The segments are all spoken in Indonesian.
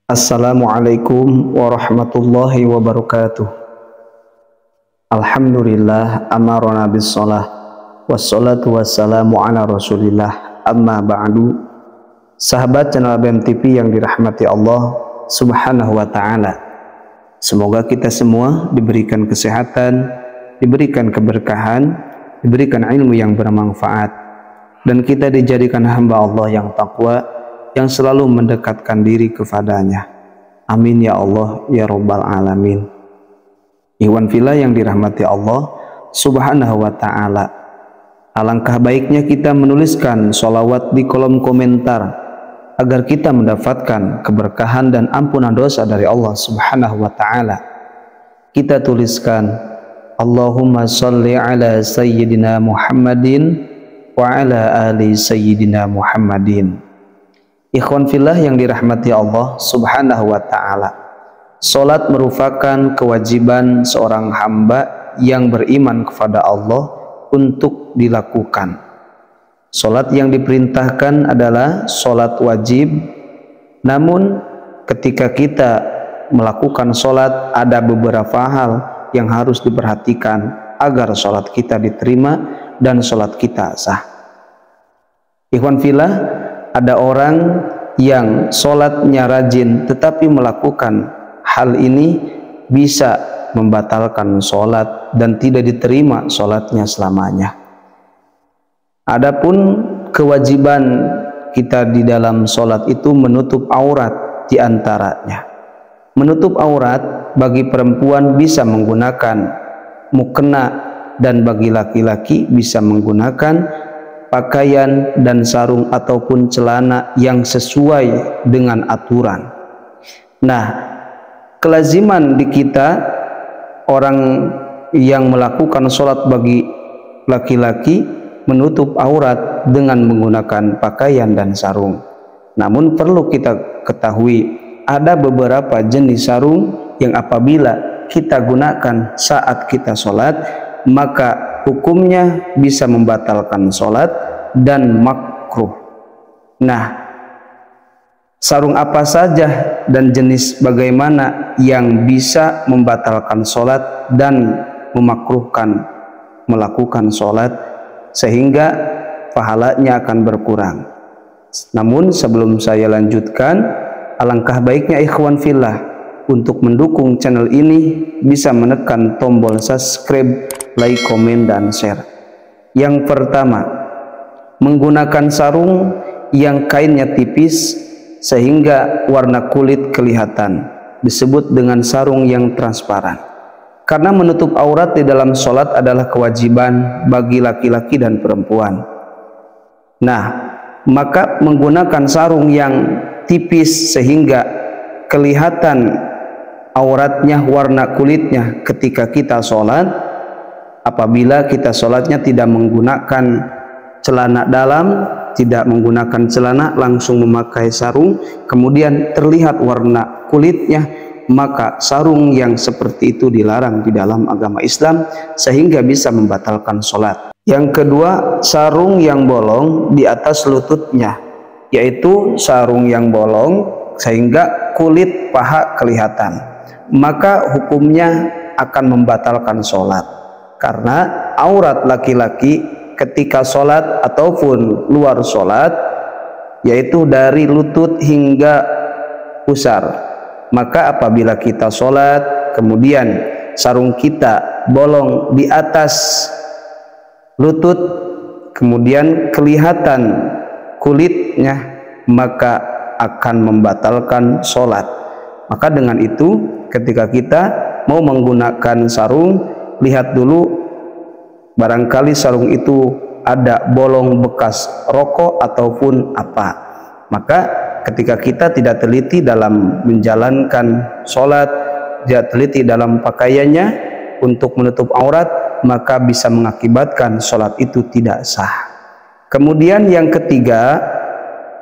Assalamualaikum warahmatullahi wabarakatuh. Alhamdulillah amarona bis-shalah wassalatu wassalamu ala rasulillah amma ba'du. Sahabat channel BMTV yang dirahmati Allah subhanahu wa ta'ala, semoga kita semua diberikan kesehatan, diberikan keberkahan, diberikan ilmu yang bermanfaat, dan kita dijadikan hamba Allah yang takwa, yang selalu mendekatkan diri kepadanya. Amin ya Allah ya Rabbal Alamin. Ikhwan fillah yang dirahmati Allah subhanahu wa ta'ala, alangkah baiknya kita menuliskan sholawat di kolom komentar agar kita mendapatkan keberkahan dan ampunan dosa dari Allah subhanahu wa ta'ala. Kita tuliskan Allahumma sholli ala sayyidina Muhammadin wa ala ali sayyidina Muhammadin. Ikhwan fillah yang dirahmati Allah subhanahu wa ta'ala, salat merupakan kewajiban seorang hamba yang beriman kepada Allah untuk dilakukan. Salat yang diperintahkan adalah salat wajib, namun ketika kita melakukan salat ada beberapa hal yang harus diperhatikan agar salat kita diterima dan salat kita sah. Ikhwan fillah, ada orang yang sholatnya rajin tetapi melakukan hal ini bisa membatalkan sholat dan tidak diterima sholatnya selamanya. Adapun kewajiban kita di dalam sholat itu menutup aurat diantaranya. Menutup aurat bagi perempuan bisa menggunakan mukena, dan bagi laki-laki bisa menggunakan pakaian dan sarung ataupun celana yang sesuai dengan aturan. Nah, kelaziman di kita orang yang melakukan sholat bagi laki-laki menutup aurat dengan menggunakan pakaian dan sarung. Namun perlu kita ketahui, ada beberapa jenis sarung yang apabila kita gunakan saat kita sholat, maka hukumnya bisa membatalkan sholat dan makruh. Nah, sarung apa saja dan jenis bagaimana yang bisa membatalkan sholat dan memakruhkan melakukan sholat sehingga pahalanya akan berkurang. Namun sebelum saya lanjutkan, alangkah baiknya ikhwan fillah untuk mendukung channel ini bisa menekan tombol subscribe, like, komen, dan share. Yang pertama, menggunakan sarung yang kainnya tipis sehingga warna kulit kelihatan, disebut dengan sarung yang transparan. Karena menutup aurat di dalam sholat adalah kewajiban bagi laki-laki dan perempuan. Nah, maka menggunakan sarung yang tipis sehingga kelihatan auratnya, warna kulitnya ketika kita sholat. Apabila kita sholatnya tidak menggunakan celana dalam, tidak menggunakan celana, langsung memakai sarung, kemudian terlihat warna kulitnya, maka sarung yang seperti itu dilarang di dalam agama Islam sehingga bisa membatalkan sholat. Yang kedua, sarung yang bolong di atas lututnya, yaitu sarung yang bolong sehingga kulit paha kelihatan, maka hukumnya akan membatalkan sholat. Karena aurat laki-laki ketika sholat ataupun luar sholat yaitu dari lutut hingga pusar. Maka apabila kita sholat kemudian sarung kita bolong di atas lutut kemudian kelihatan kulitnya, maka akan membatalkan sholat. Maka dengan itu ketika kita mau menggunakan sarung, lihat dulu barangkali sarung itu ada bolong bekas rokok ataupun apa. Maka ketika kita tidak teliti dalam menjalankan sholat, tidak teliti dalam pakaiannya untuk menutup aurat, maka bisa mengakibatkan sholat itu tidak sah. Kemudian yang ketiga,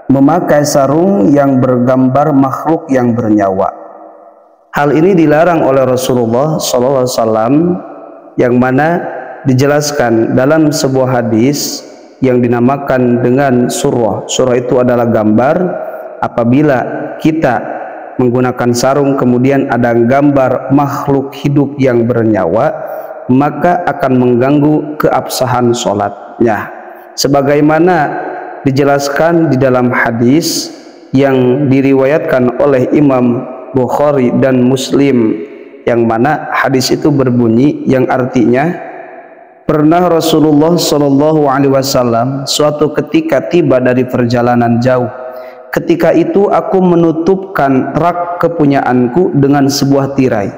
memakai sarung yang bergambar makhluk yang bernyawa. Hal ini dilarang oleh Rasulullah SAW, yang mana dijelaskan dalam sebuah hadis yang dinamakan dengan surah. Surah itu adalah gambar. Apabila kita menggunakan sarung kemudian ada gambar makhluk hidup yang bernyawa, maka akan mengganggu keabsahan sholatnya, sebagaimana dijelaskan di dalam hadis yang diriwayatkan oleh Imam Bukhari dan Muslim, yang mana hadis itu berbunyi yang artinya, pernah Rasulullah Shallallahu Alaihi Wasallam suatu ketika tiba dari perjalanan jauh. Ketika itu aku menutupkan rak kepunyaanku dengan sebuah tirai.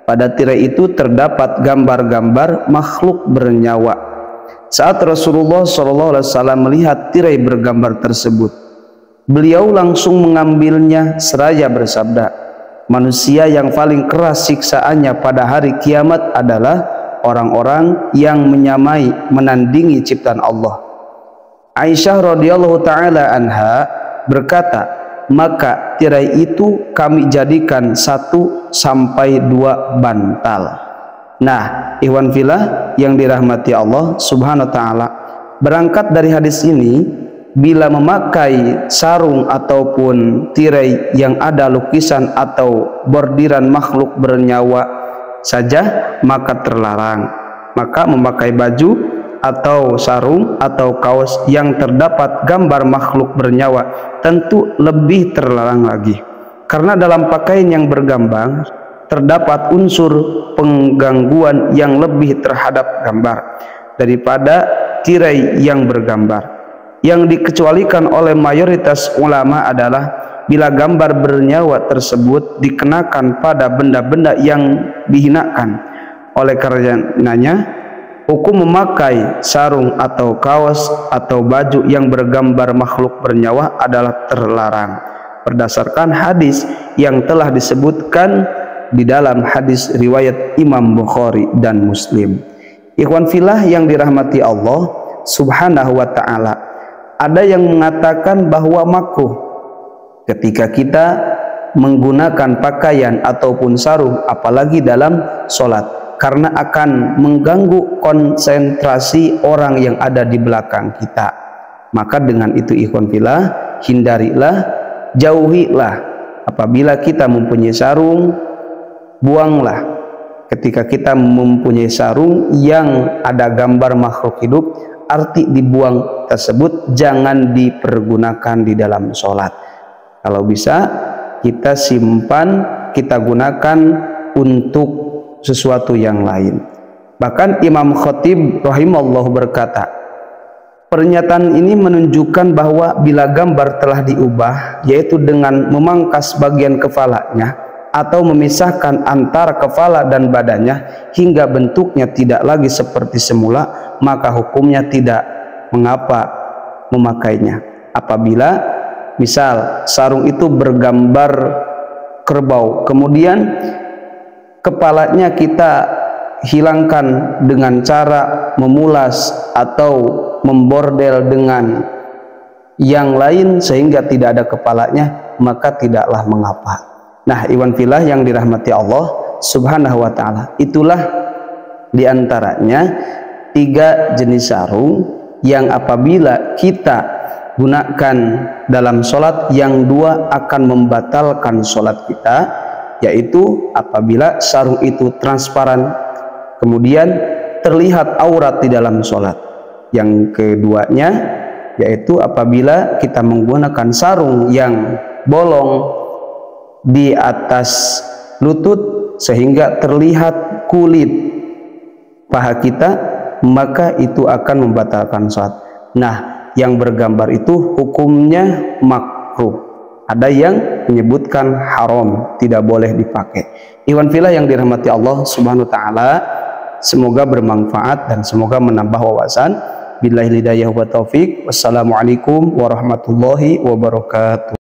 Pada tirai itu terdapat gambar-gambar makhluk bernyawa. Saat Rasulullah SAW melihat tirai bergambar tersebut, beliau langsung mengambilnya seraya bersabda, manusia yang paling keras siksaannya pada hari kiamat adalah orang-orang yang menyamai, menandingi ciptaan Allah. Aisyah radhiyallahu taala anha berkata, maka tirai itu kami jadikan 1 sampai 2 bantal. Nah, ikhwan fillah yang dirahmati Allah subhanahu wa ta'ala, berangkat dari hadis ini, bila memakai sarung ataupun tirai yang ada lukisan atau bordiran makhluk bernyawa saja, maka terlarang. Maka memakai baju atau sarung atau kaos yang terdapat gambar makhluk bernyawa tentu lebih terlarang lagi, karena dalam pakaian yang bergambar terdapat unsur penggangguan yang lebih terhadap gambar daripada tirai yang bergambar. Yang dikecualikan oleh mayoritas ulama adalah bila gambar bernyawa tersebut dikenakan pada benda-benda yang dihinakan. Oleh karenanya hukum memakai sarung atau kaos atau baju yang bergambar makhluk bernyawa adalah terlarang berdasarkan hadis yang telah disebutkan di dalam hadis riwayat Imam Bukhari dan Muslim. Ikhwan fillah yang dirahmati Allah subhanahu wa ta'ala, ada yang mengatakan bahwa makruh ketika kita menggunakan pakaian ataupun sarung apalagi dalam sholat, karena akan mengganggu konsentrasi orang yang ada di belakang kita. Maka dengan itu ikhwan fillah, hindarilah, jauhilah. Apabila kita mempunyai sarung, buanglah. Ketika kita mempunyai sarung yang ada gambar makhluk hidup, arti dibuang tersebut jangan dipergunakan di dalam sholat. Kalau bisa kita simpan, kita gunakan untuk sesuatu yang lain. Bahkan Imam Khatib rahimahullah berkata, pernyataan ini menunjukkan bahwa bila gambar telah diubah, yaitu dengan memangkas bagian kepalanya atau memisahkan antara kepala dan badannya hingga bentuknya tidak lagi seperti semula, maka hukumnya tidak mengapa memakainya. Apabila misal sarung itu bergambar kerbau, kemudian kepalanya kita hilangkan dengan cara memulas atau membordel dengan yang lain sehingga tidak ada kepalanya, maka tidaklah mengapa. Nah, ikhwan fillah yang dirahmati Allah subhanahu wa ta'ala, itulah diantaranya 3 jenis sarung yang apabila kita gunakan dalam sholat, yang 2 akan membatalkan sholat kita, yaitu apabila sarung itu transparan kemudian terlihat aurat di dalam sholat. Yang keduanya yaitu apabila kita menggunakan sarung yang bolong di atas lutut sehingga terlihat kulit paha kita, maka itu akan membatalkan sholat. Nah, yang bergambar itu hukumnya makruh. Ada yang menyebutkan haram, tidak boleh dipakai. Ikhwan fillah yang dirahmati Allah subhanahu wa ta'ala, semoga bermanfaat dan semoga menambah wawasan. Billahi hidayah wa taufik. Wassalamualaikum warahmatullahi wabarakatuh.